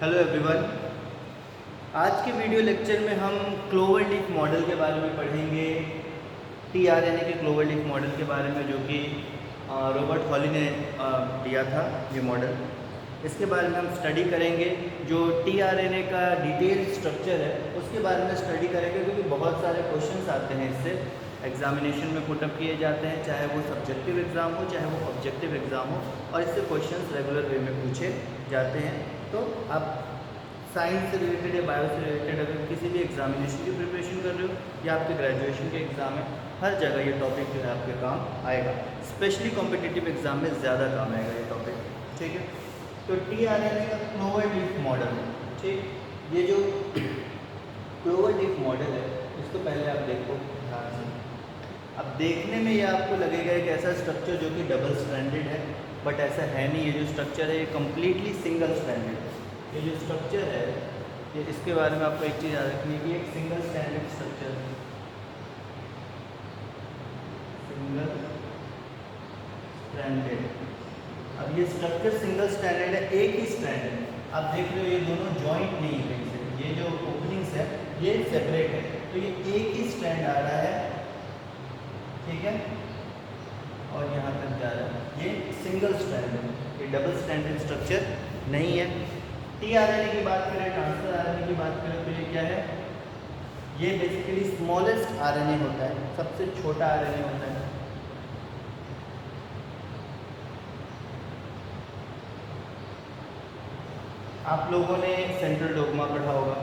Hello everyone. आज के video lecture में हम क्लोवर लीफ मॉडल के बारे में पढ़ेंगे। टीआरएनए के क्लोवर लीफ मॉडल के बारे में, जो कि रॉबर्ट हॉली ने दिया था ये मॉडल। इसके बारे में हम स्टडी करेंगे। जो टीआरएनए का डिटेल स्ट्रक्चर है उसके बारे में स्टडी करेंगे, क्योंकि बहुत सारे क्वेश्चंस आते हैं इससे, एग्जामिनेशन में पुटअप किए जाते हैं, चाहे वो सब्जेक्टिव एग्ज़ाम हो चाहे वो ऑब्जेक्टिव एग्ज़ाम हो, और इससे क्वेश्चंस रेगुलर वे में पूछे जाते हैं। तो आप साइंस से रिलेटेड या बायो से रिलेटेड अगर किसी भी एग्जामिनेशन की प्रिपरेशन कर रहे हो या आपके ग्रेजुएशन के एग्ज़ाम है, हर जगह ये टॉपिक जो है आपके काम आएगा। स्पेशली कॉम्पिटिटिव एग्ज़ाम में ज़्यादा काम आएगा ये टॉपिक, ठीक है। तो टीआरएनए का क्लोवर लीफ मॉडल, ठीक, ये जो क्लोवर लीफ मॉडल है इसको पहले आप देखो ध्यान से। अब देखने में ये आपको लगेगा एक ऐसा स्ट्रक्चर जो कि डबल स्ट्रैंडेड है, बट ऐसा है नहीं। ये जो स्ट्रक्चर है ये कम्प्लीटली सिंगल स्ट्रैंडेड है। ये जो स्ट्रक्चर है ये, इसके बारे में आपको एक चीज़ याद रखनी है कि एक सिंगल स्ट्रैंडेड स्ट्रक्चर है। Single stranded. अब ये स्ट्रक्चर सिंगल स्ट्रैंडेड है, एक ही स्ट्रैंड है। आप देख रहे हो ये दोनों जॉइंट नहीं है कहीं से, ये जो ओपनिंग्स है ये सेपरेट है, तो ये एक ही स्ट्रैंड आ रहा है, ठीक है, और यहाँ तक जा रहा है। ये सिंगल स्ट्रैंड है, ये डबल स्ट्रैंडेड स्ट्रक्चर नहीं है। टीआरएनए की बात करें, ट्रांसफर आरएनए की बात करें, तो ये क्या है? ये बेसिकली स्मॉलेस्ट आरएनए होता है, सबसे छोटा आरएनए होता है। आप लोगों ने सेंट्रल डोग्मा पढ़ा होगा,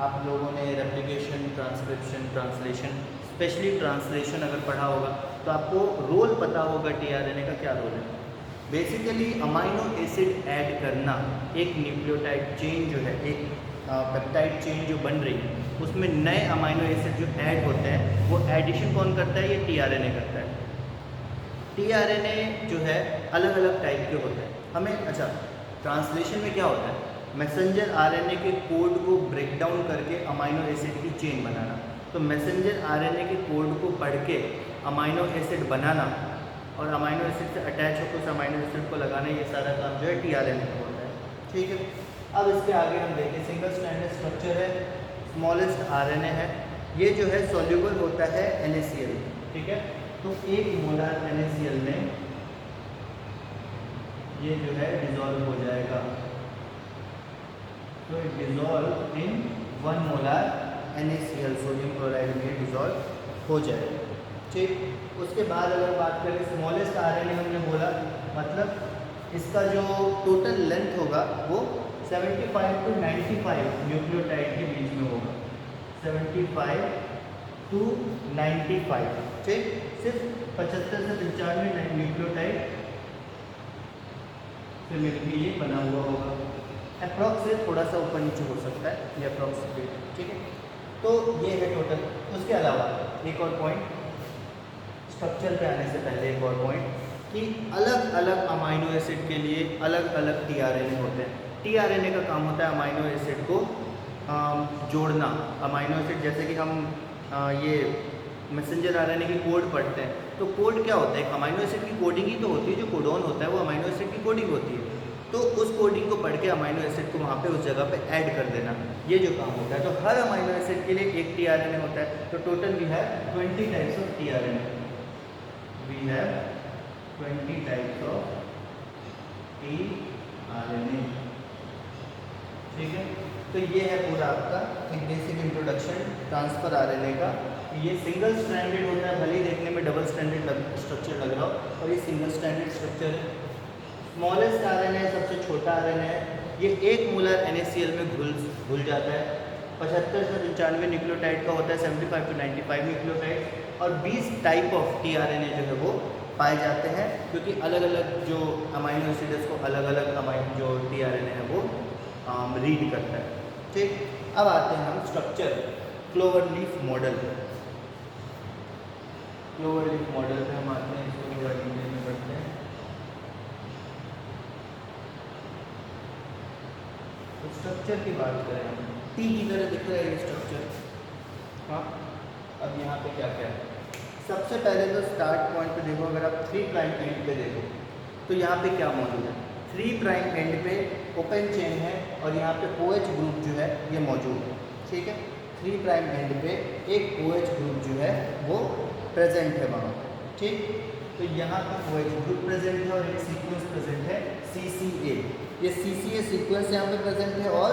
आप लोगों ने replication, transcription, translation, specially translation अगर पढ़ा होगा तो आपको रोल पता होगा टीआरएनए का क्या रोल है। बेसिकली अमाइनो एसिड ऐड करना, एक न्यूक्लियोटाइड चेन जो है, एक पेप्टाइड चेन जो बन रही है, उसमें नए अमाइनो एसिड जो ऐड होते हैं वो एडिशन कौन करता है? ये टीआरएनए करता है। टीआरएनए जो है अलग अलग टाइप के होते हैं हमें। अच्छा, ट्रांसलेशन में क्या होता है? मैसेंजर आरएनए के कोड को ब्रेक डाउन करके अमाइनो एसिड की चेन बनाना। तो मैसेंजर आरएनए के कोड को पढ़ के अमाइनो एसिड बनाना और अमाइनो एसिड से अटैच होकर उस अमाइनो एसिड को लगाना, ये सारा काम जो है टीआरएनए का होता है, ठीक है। अब इसके आगे हम देखें, सिंगल स्ट्रैंडेड स्ट्रक्चर है, स्मॉलेस्ट आरएनए है, ये जो है सॉल्यूबल होता है NaCl, ठीक है। तो 1 मोलर NaCl में ये जो है डिजॉल्व हो जाएगा, तो dissolve in 1 molar NaCl, sodium chloride में डिजॉल्व हो जाएगा, ठीक। उसके बाद अगर बात करें स्मॉलेस्ट आरएनए, हमने बोला मतलब इसका जो टोटल लेंथ होगा वो 75 to 95 न्यूक्लियोटाइड के बीच में होगा, 75 to 95, ठीक। सिर्फ 75 से 95 न्यूक्लियोटाइड से मिलकर ये बना हुआ होगा। अप्रॉक्स से थोड़ा सा ऊपर नीचे हो सकता है, ये अप्रॉक्सीमेट, ठीक है। तो ये है टोटल। उसके अलावा एक और पॉइंट, स्ट्रक्चर पे आने से पहले एक और पॉइंट, कि अलग अलग अमाइनो एसिड के लिए अलग अलग टीआरएनए होते हैं। टीआरएनए का काम होता है अमाइनो एसिड को जोड़ना। अमाइनो एसिड, जैसे कि हम ये मैसेंजर आरएनए की कोड पढ़ते हैं, तो कोड क्या होता है? अमाइनो एसिड की कोडिंग ही तो होती है, जो कोडोन होता है वो अमाइनो एसिड की कोडिंग होती है। तो उस कोडिंग को पढ़ के अमाइनो एसिड को वहाँ पे उस जगह पे ऐड कर देना, ये जो काम होता है। तो हर अमाइनो एसिड के लिए एक टीआरएनए होता है। तो total we have 20 types of tRNA, we have 20 types of tRNA, ठीक है। तो ये है पूरा आपका एक बेसिक इंट्रोडक्शन ट्रांसफर आरएनए का। ये सिंगल स्ट्रैंडेड होता है, भले ही देखने में डबल स्ट्रैंडेड स्ट्रक्चर लग रहा हो, और ये सिंगल स्ट्रैंडेड स्ट्रक्चर है। स्मॉलेस्ट आरएनए सबसे छोटा आरएनए है, ये 1 मोलर NaCl में घुल जाता है। 75 से 95 न्यूक्लियोटाइड का होता है, 75 to 95 न्यूक्लियोटाइड, और 20 टाइप ऑफ टीआरएनए जो है वो पाए जाते हैं, क्योंकि अलग अलग जो अमाइनो एसिड है उसको अलग अलग जो टीआरएनए है वो रीड करता है, ठीक। अब आते हैं हम structure, clover leaf model. Clover leaf model पे हम आते हैं, इसको थोड़ा डिटेल में पढ़ते हैं। तो स्ट्रक्चर की बात करें, टी की तरह दिख रहा है ये स्ट्रक्चर, हाँ। अब यहाँ पे क्या क्या है? सबसे पहले तो स्टार्ट पॉइंट पे देखो, अगर आप 3 प्राइम एंड पे देखो तो यहाँ पे क्या मौजूद है? 3 प्राइम एंड पे ओपन चेन है और यहाँ पे OH ग्रुप जो है ये मौजूद है, ठीक है। 3 प्राइम एंड पे एक OH ग्रुप जो है वो प्रेजेंट है वहाँ पे, ठीक। तो यहाँ पे OH ग्रुप प्रेजेंट है और एक सीक्वेंस प्रेजेंट है CCA। ये CCA सीक्वेंस यहाँ पे प्रेजेंट है और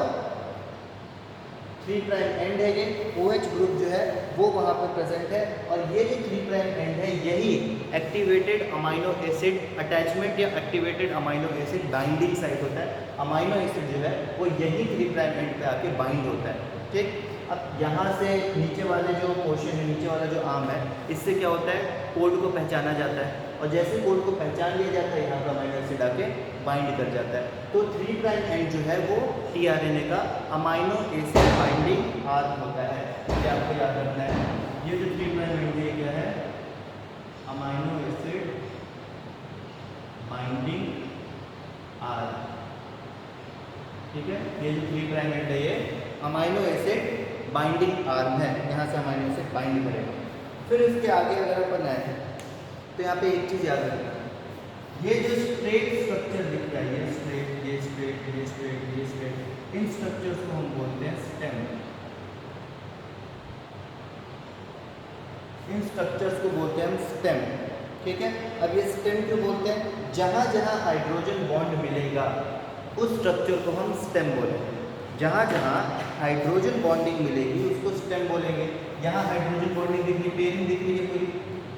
3 प्राइम एंड है, ये OH ग्रुप जो है वो वहाँ पर प्रेजेंट है। और ये जो 3 प्राइम एंड है यही एक्टिवेटेड अमाइनो एसिड अटैचमेंट या activated amino acid binding site होता है। अमाइनो एसिड जो है वो यही 3 प्राइम एंड पे आके बाइंड होता है, ठीक। अब यहाँ से नीचे वाले जो पोर्शन है, नीचे वाला जो आर्म है, इससे क्या होता है, कोड को पहचाना जाता है और जैसे कोड को पहचान लिया जाता है यहाँ पर अमाइनो एसिड आके बाइंड कर जाता है। तो 3 प्राइम एंड जो है वो tRNA का अमाइनो एसिड बाइंडिंग आर्म होता है। ये आपको याद रखना है। ये जो 3 प्राइम एंड है क्या है, अमाइनो एसिड बाइंडिंग आर्म, ठीक है। ये जो 3 प्राइम एंड है ये अमाइनो एसिड बाइंडिंग आर्म है, यहाँ से अमाइनो एसिड बाइंड करेगा। फिर इसके आगे अगर अपन आए तो यहाँ पे एक चीज़ याद रखना, ये जो स्ट्रेट स्ट्रक्चर दिख रहा है, ये स्ट्रेट, ये स्ट्रेट, ये स्ट्रेट, ये स्ट्रेट, इन स्ट्रक्चर्स को हम बोलते हैं स्टेम। इन स्ट्रक्चर्स को बोलते हैं हम स्टेम, ठीक है। अब ये स्टेम क्यों बोलते हैं, जहाँ जहाँ हाइड्रोजन बॉन्ड मिलेगा उस स्ट्रक्चर को हम स्टेम बोलेंगे। जहाँ जहाँ हाइड्रोजन बॉन्डिंग मिलेगी उसको स्टेम बोलेंगे। यहाँ हाइड्रोजन बॉन्डिंग दिख रही, पेयरिंग दिख रही है पूरी,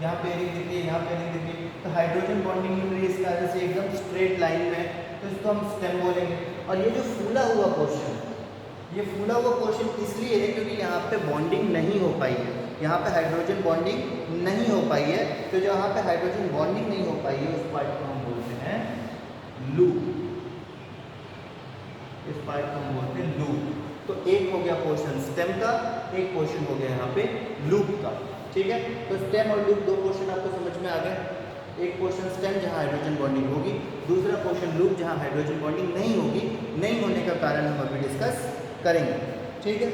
यहाँ पेयरिंग दिख रही है, यहाँ पेयरिंग दिख रही है, तो हाइड्रोजन बॉन्डिंग मिल रही है इस कारण से एकदम स्ट्रेट लाइन में, तो इसको हम स्टेम बोलेंगे। और ये जो फूला हुआ पोर्शन, ये फूला हुआ पोर्शन इसलिए है क्योंकि यहाँ पे बॉन्डिंग नहीं हो पाई है, यहाँ पे हाइड्रोजन बॉन्डिंग नहीं हो पाई है। तो जहाँ पे हाइड्रोजन बॉन्डिंग नहीं हो पाई है उस पार्ट को हम बोलते हैं लूप, इस पार्ट को हम बोलते हैं लूप। तो एक हो गया पोर्शन स्टेम का, एक पोर्शन हो गया यहाँ पे लूप का, ठीक है। तो स्टेम और लूप दो पोर्शन आपको समझ में आ गए। एक पोर्शन स्टेम जहाँ हाइड्रोजन बॉन्डिंग होगी, दूसरा पोर्शन लूप जहाँ हाइड्रोजन बॉन्डिंग नहीं होगी। नहीं होने का कारण हम अभी डिस्कस करेंगे, ठीक है।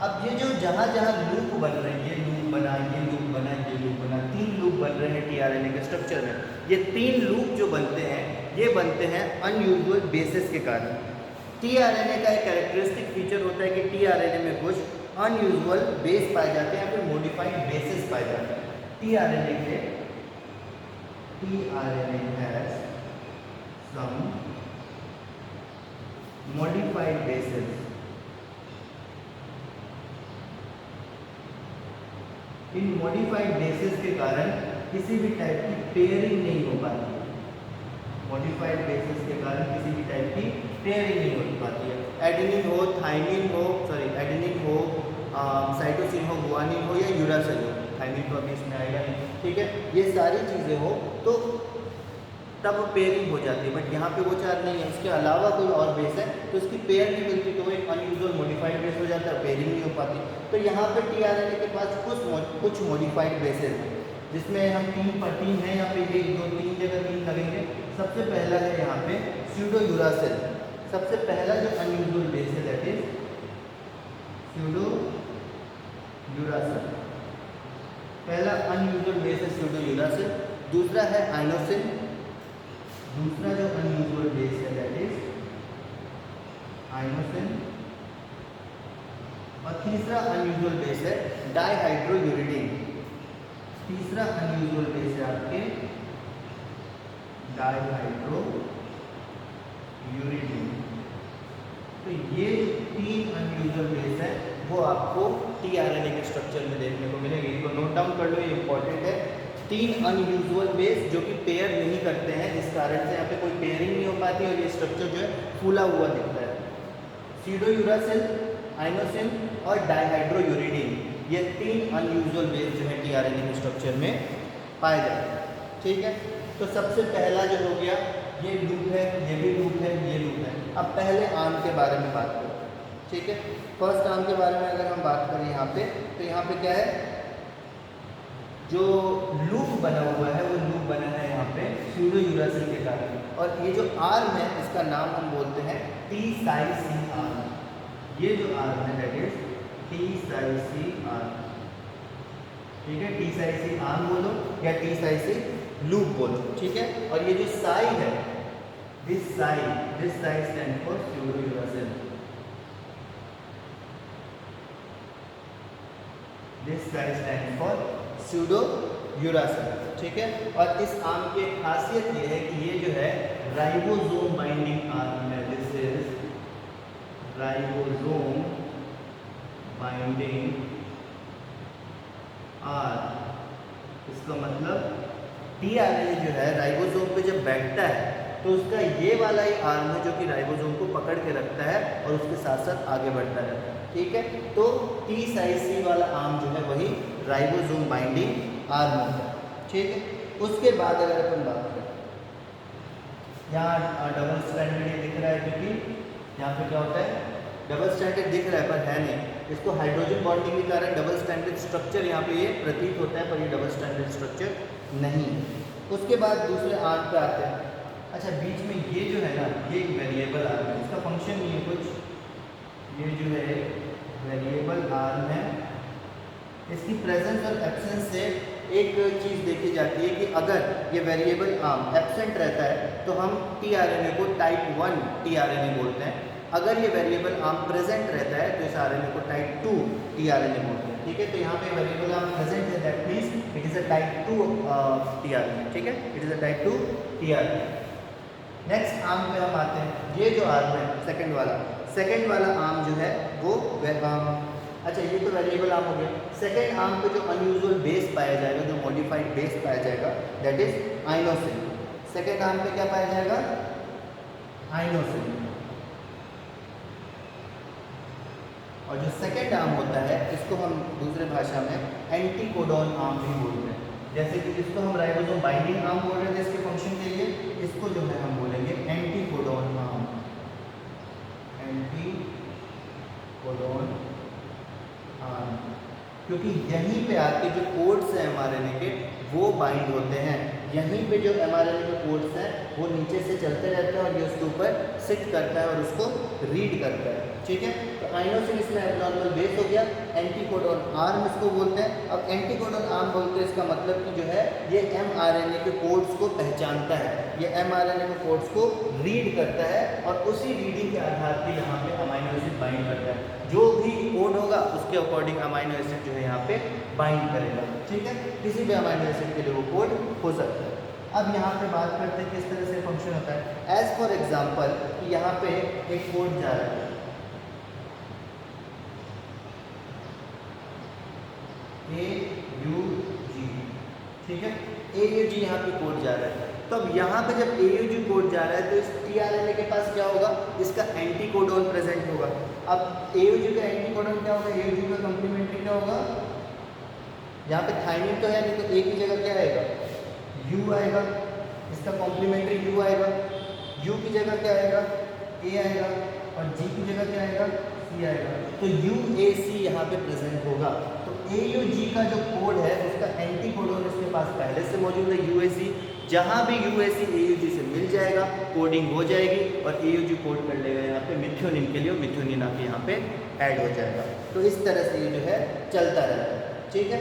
अब ये जो जहाँ जहाँ लूप बन रहे हैं, ये लूप बना, ये लूप बना, ये लूप बना, 3 लूप बन रहे हैं tRNA के स्ट्रक्चर में। ये 3 लूप जो बनते हैं ये बनते हैं अनयूजुअल बेसिस के कारण। tRNA का एक कैरेक्टरिस्टिक फीचर होता है कि tRNA में कुछ अनयूजुअल बेस पाए जाते हैं या फिर मॉडिफाइड बेसिस पाए जाते हैं। tRNA has some modified bases. इन मॉडिफाइड बेसिस के कारण किसी भी टाइप की पेयरिंग नहीं हो पाती। मॉडिफाइड बेसिस के कारण किसी भी टाइप की पेयरिंग नहीं हो पाती है। एडेनिन हो, थाइमिन हो, एडेनिन हो, साइटोसिन हो, गुआनिन हो या यूरासिल हो, थाइमिन तो अभी इसमें आएगा नहीं, ठीक है। ये सारी चीज़ें हो तो तब पेयरिंग हो जाती है, बट यहाँ पे वो चार नहीं है। इसके अलावा कोई और बेस है तो इसकी पेयर नहीं मिलती, तो वो एक अनयूजुअल मॉडिफाइड बेस हो जाता है, पेयरिंग नहीं हो पाती। तो यहाँ पे tRNA के पास कुछ मॉडिफाइड बेसेस हैं, जिसमें हम 3 हैं यहाँ पे, 1 2 3 जगह 3 लगेंगे। सबसे पहला है यहाँ पे स्यूडो यूरासिल। सबसे पहला जो अनयूजुअल बेस है दैट इज स्यूडो यूरासिल। पहला अनयूजुअल बेस है स्यूडो यूरासिल। दूसरा है आइनोसिन। दूसरा जो अनयूजुअल बेस है दैट इज आइनोसिन। और तीसरा अनयूजुअल बेस है डाइहाइड्रोयूरिडीन। तीसरा अनयूजुअल बेस है आपके डाइहाइड्रोयूरिडीन। तो ये 3 अनयूजुअल बेस है वो आपको tRNA के स्ट्रक्चर में देखने को मिलेंगे। इनको नोट डाउन कर लो, ये इंपॉर्टेंट है। 3 अनयूजुअल बेस जो कि पेयर नहीं करते हैं, जिस कारण से यहाँ पे कोई पेयरिंग नहीं हो पाती और ये स्ट्रक्चर जो है फूला हुआ दिखता है। स्यूडो यूरासिल, आइनोसिन और डाइहाइड्रोयूरिडीन, ये 3 अनयूजुअल बेस जो है tRNA के स्ट्रक्चर में पाए जाते हैं, ठीक है। तो सबसे पहला जो हो गया ये लूप है, ये भी लूप है, ये लूप है। अब पहले आर्म के बारे में बात करें, ठीक है। फर्स्ट आर्म के बारे में अगर हम बात करें यहाँ पे, तो यहाँ पे क्या है, जो लूप बना हुआ है वो लूप बना है यहाँ पे स्यूडो यूरासिल के कारण। और ये जो आर्म है इसका नाम हम बोलते हैं T-साई-C आर्म। ये जो आर्म है दैट इज T-साई-C आर्म, ठीक है। T-साई-C आर्म बोलो या T-साई-C लूप बोलो, ठीक है। और ये जो साई है This side stands for pseudouracil. This side stands for pseudouracil. ठीक है। और इस आम की खासियत ये है कि ये जो है राइबोसोम बाइंडिंग आर्म है। This is ribosome binding arm. इसका मतलब टीआरएनए जो है राइबोसोम पे जब बैठता है तो उसका ये वाला ही आर्म है जो कि राइबोसोम को पकड़ के रखता है और उसके साथ साथ आगे बढ़ता रहता है। ठीक है। तो टी साइज सी वाला आर्म जो है वही राइबोसोम बाइंडिंग आर्म होता है। ठीक है। उसके बाद अगर अपन बात करें, यहाँ डबल स्ट्रैंडेड ये दिख रहा है क्योंकि यहाँ पे क्या होता है, डबल स्ट्रैंडेड दिख रहा है पर है नहीं। इसको हाइड्रोजन बॉन्डिंग के कारण डबल स्ट्रैंडेड स्ट्रक्चर यहाँ पे ये प्रतीत होता है, पर ये डबल स्ट्रैंडेड स्ट्रक्चर नहीं है। उसके बाद दूसरे आर्म पे आते हैं। अच्छा, बीच में ये जो है ना, ये एक वेरिएबल आर्म है। इसका फंक्शन नहीं है कुछ, ये जो है वेरिएबल आर्म है। इसकी प्रेजेंस और एब्सेंस से एक चीज़ देखी जाती है कि अगर ये वेरिएबल आर्म एब्सेंट रहता है तो हम टीआरएनए को टाइप 1 टीआरएनए बोलते हैं। अगर ये वेरिएबल आर्म प्रेजेंट रहता है तो इस आरएनए को टाइप 2 टीआरएनए बोलते हैं। ठीक है। तो यहाँ पे वेरिएबल आर्म प्रेजेंट है, that means it is a type 2 tRNA. ठीक है, it is a type 2 tRNA. Next arm पे हम आते हैं। ये जो आर्म है सेकंड वाला आर्म जो है वो अच्छा, ये तो वेरिएबल आर्म हो गया। सेकंड आर्म पे जो अनयूजुअल बेस पाया जाएगा, जो मॉडिफाइड बेस पाया जाएगा, that is inosine. Second arm पे क्या पाया जाएगा? आइनोसिन। और जो सेकंड आर्म होता है इसको हम दूसरे भाषा में एंटीकोडॉन आर्म भी बोलते हैं। जैसे कि इसको हम राइबोसोम बाइंडिंग आर्म बोल रहे थे इसके फंक्शन के लिए, इसको जो है हम बोलेंगे एंटीकोडॉन आर्म। एंटीकोडॉन आर्म, क्योंकि यहीं पे आके जो कोड्स हैं एमआरएनए के वो बाइंड होते हैं। यहीं पे जो एमआरएनए के कोड्स हैं वो नीचे से चलते रहते हैं और ये उसके ऊपर सिट करता है और उसको रीड करता है। ठीक है। तो आइनोसिन इसमें एब्नॉर्मल बेस हो गया, एंटीकोडॉन आर्म इसको बोलते हैं। अब एंटीकोडॉन आर्म बोलते हैं, इसका मतलब कि जो है ये एमआरएनए के कोड्स को पहचानता है, ये एमआरएनए के कोड्स को रीड करता है और उसी रीडिंग के आधार पर यहाँ पे अमाइनो एसिड बाइंड करता है। जो भी कोड होगा उसके अकॉर्डिंग अमाइनो एसिड जो है यहाँ पे बाइंड करेगा। ठीक है। किसी भी अमाइनो एसिड के लिए वो कोड हो सकता है। अब यहाँ पे बात करते हैं किस तरह से फंक्शन होता है। एज फॉर एग्जाम्पल कि यहाँ पे एक कोड जा रहा है AUG। ठीक है, AUG यहाँ पे कोड जा रहा है। तो अब यहाँ पे जब AUG कोड जा रहा है तो इस टीआरएनए के पास क्या होगा? इसका एंटीकोडॉन प्रेजेंट होगा। अब AUG का एंटीकोडॉन क्या होगा? AUG का कॉम्प्लीमेंट्री क्या होगा? यहाँ पे थाइमिन तो है नहीं, तो A की जगह क्या आएगा? U आएगा। इसका कॉम्प्लीमेंट्री U आएगा। U की जगह क्या आएगा? A आएगा। और G की जगह क्या आएगा? C आएगा। तो UAC यहाँ पे प्रेजेंट होगा। तो AUG का जो कोड है उसका एंटीकोडॉन इसके पास पहले से मौजूद है UAC। जहाँ भी UAC AUG से मिल जाएगा कोडिंग हो जाएगी और AUG कोड कर लेगा यहाँ पे मिथ्योनिन के लिए, मिथ्योनिन आपके यहाँ पे ऐड हो जाएगा। तो इस तरह से ये जो है चलता रहता है। ठीक है,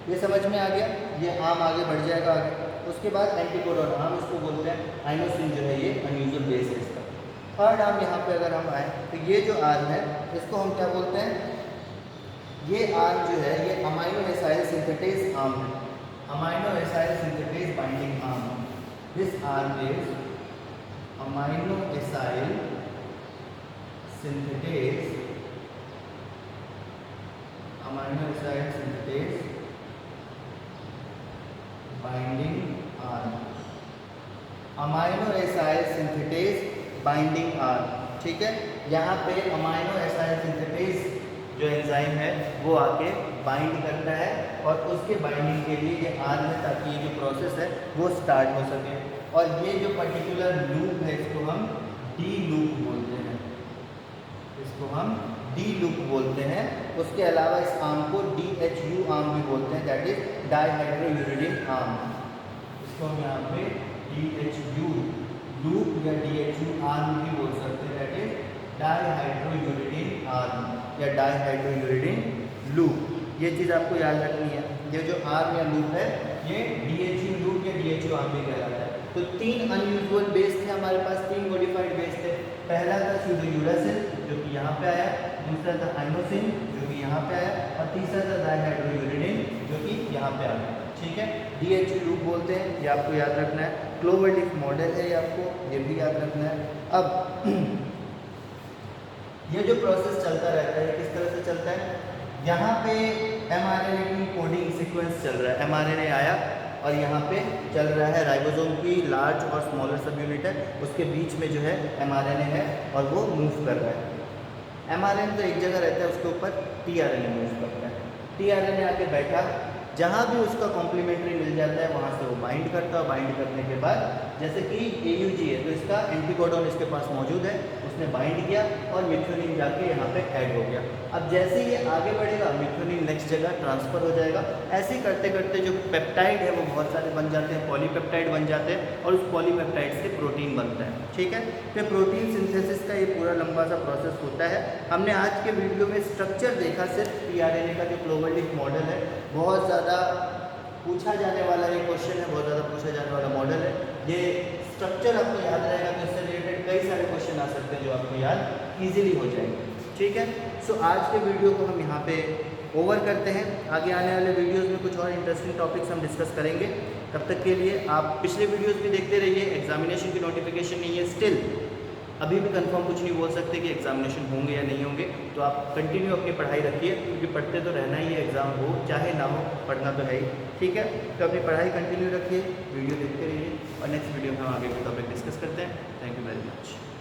ये समझ में आ गया। ये आर्म आगे बढ़ जाएगा आगे। उसके बाद एंटीकोडॉन आर्म इसको बोलते हैं। आइनोसिन जो है ये अनयूजुअल बेस है इसका। थर्ड आर्म यहाँ पे अगर हम आए तो ये जो आर्म है इसको हम क्या बोलते हैं? ये आर्म जो है ये अमाइनो एसाइल सिंथेटेज आर्म है। Amino acyl synthetase binding arm. This arm is amino acyl synthetase, amino acyl synthetase binding arm. Amino acyl synthetase binding arm. ठीक है, यहाँ पे अमाइनो एसाइल सिंथेटेज जो एंजाइम है वो आके बाइंड करता है और उसके बाइंडिंग के लिए ये आर्म है ताकि ये जो प्रोसेस है वो स्टार्ट हो सके। और ये जो पर्टिकुलर लूप है इसको हम डी लूप बोलते हैं, इसको हम डी लूप बोलते हैं। उसके अलावा इस आर्म को DHU आर्म भी बोलते हैं, दैट इज डाइहाइड्रोयूरिडिन आर्म। इसको हम यहाँ पे DHU लूप या DHU आर्म भी बोल सकते हैं, दैट इज डाइहाइड्रोयूरिडिन आर्म या डाइहाइड्रोयूरिडिन लूप। ये चीज़ आपको याद रखनी है। ये जो आर्म या लूप है ये DHU लूप या DHU आर्म भी कहलाता है। तो 3 अनयूजुअल बेस थे हमारे पास, 3 मॉडिफाइड बेस थे। पहला था सूडोयूरासिल जो कि यहाँ पे आया, दूसरा था आइनोसिन जो कि यहाँ पे आया, और तीसरा था डायहाइड्रोयूरिडीन जो कि यहाँ पे आ गया। ठीक है, DHE लूप बोलते हैं, ये आपको याद रखना है। क्लोवरलीफ मॉडल है ये आपको ये भी याद रखना है। अब ये जो प्रोसेस चलता रहता है किस तरह से चलता है, यहाँ पे mRNA की कोडिंग सीक्वेंस चल रहा है, mRNA आया और यहाँ पे चल रहा है राइबोसोम की लार्ज और स्मॉलर सब यूनिट है, उसके बीच में जो है mRNA है और वो मूव कर रहा है। mRNA तो एक जगह रहता है, उसके ऊपर tRNA मूव करता है। tRNA आके बैठा, जहाँ भी उसका कॉम्प्लीमेंट्री मिल जाता है वहाँ से वो बाइंड करता है। बाइंड करने के बाद जैसे कि AUG है तो इसका एंटीकोडॉन इसके पास मौजूद है, उसने बाइंड किया और मिथ्योनिन जाके यहाँ पे ऐड हो गया। अब जैसे ये आगे बढ़ेगा मिथ्योनिन नेक्स्ट जगह ट्रांसफ़र हो जाएगा। ऐसे ही करते करते जो पेप्टाइड है वो बहुत सारे बन जाते हैं, पॉलीपेप्टाइड बन जाते हैं और उस पॉलीपेप्टाइड से प्रोटीन बनता है। ठीक है, तो प्रोटीन सिंथेसिस का ये पूरा लंबा सा प्रोसेस होता है। हमने आज के वीडियो में स्ट्रक्चर देखा, सिर्फ tRNA का जो क्लोवरलीफ मॉडल है, बहुत ज़्यादा पूछा जाने वाला ये क्वेश्चन है, बहुत ज़्यादा पूछा जाने वाला मॉडल है। ये स्ट्रक्चर आपको याद रहेगा तो इससे रिलेटेड कई सारे क्वेश्चन आ सकते हैं जो आपको याद इजीली हो जाएंगे। ठीक है, सो आज के वीडियो को हम यहाँ पे ओवर करते हैं। आगे आने वाले वीडियोस में कुछ और इंटरेस्टिंग टॉपिक्स हम डिस्कस करेंगे। तब तक के लिए आप पिछले वीडियोस भी देखते रहिए। एग्जामिनेशन की नोटिफिकेशन नहीं है स्टिल, अभी भी कंफर्म कुछ नहीं बोल सकते कि एग्जामिनेशन होंगे या नहीं होंगे, तो आप कंटिन्यू अपनी पढ़ाई रखिए, क्योंकि पढ़ते तो रहना ही है, एग्ज़ाम हो चाहे ना हो पढ़ना तो है ही। ठीक है, तो अपनी पढ़ाई कंटिन्यू रखिए, वीडियो देखते रहिए और नेक्स्ट वीडियो में हम आगे का टॉपिक डिस्कस करते हैं। Thank you very much.